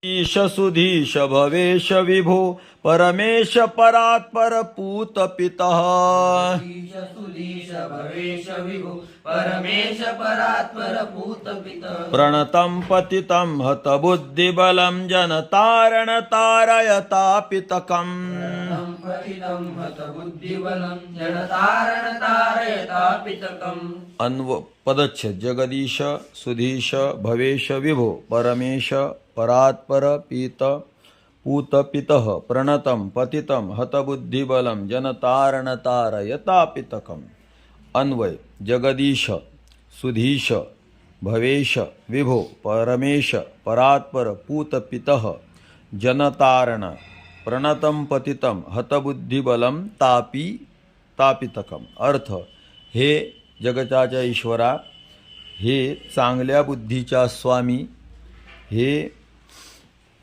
ईश सुधीश भवेश विभो परमेश परात्पर पूत पितः ईश सुधीश भवेश विभो परमेश परात्पर पूत पितः प्रणतं पतितं हतबुद्धिबलं जनतारण तारयतापितकम् पतितं हतबुद्धिबलं जनतारण तारयतापितकम् अन्व पदच्छ जगदीश सुधीश भवेश विभो परमेश परात्पर पीत पूतपितः प्रणतं पतितं हतबुद्धिबलं जनतारणतारयतापितकम् अन्वय जगदीश सुधीश भवेश विभो परमेश परात्पर पूतपितः जनतारण प्रणतं पतितं हतबुद्धिबलं तापितकम् अर्थ हे जगताच्या ईश्वरा, हे चांगल्या बुद्धीच्या स्वामी, हे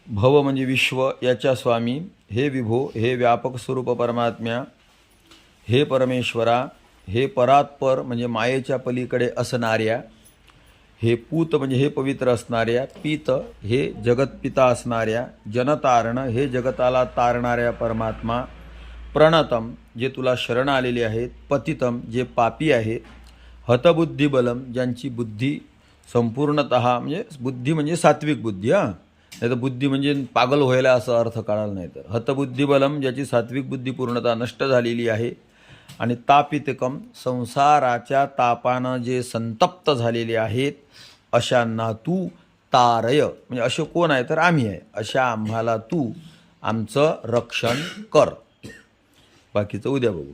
भव म्हणजे विश्व याच्या स्वामी, हे विभो, हे व्यापक स्वरूप परमात्म्या, हे परमेश्वरा, हे परात्पर म्हणजे मायेच्या पलीकडे असणाऱ्या, हे पूत म्हणजे हे पवित्र असणाऱ्या, पीत हे जगतपिता असणाऱ्या, जनतारण हे जगताला तारणाऱ्या परमात्मा, प्रणतम जे तुला शरण आलेले आहेत, पतितम जे पापी आहेत, हतबुद्धिबलम ज्यांची बुद्धी संपूर्णतः म्हणजे बुद्धी म्हणजे सात्विक बुद्धी, नाही तर बुद्धी म्हणजे पागल व्हायला असा अर्थ काढायला नाही. तर हतबुद्धिबलम ज्याची सात्विक बुद्धी पूर्णतः नष्ट झालेली आहे, आणि तापितकम संसाराच्या तापानं जे संतप्त झालेले आहेत अशांना तू तारय म्हणजे असे कोण आहे तर आम्ही आहे, अशा आम्हाला तू आमचं रक्षण कर. बाकीचं उद्या बघू.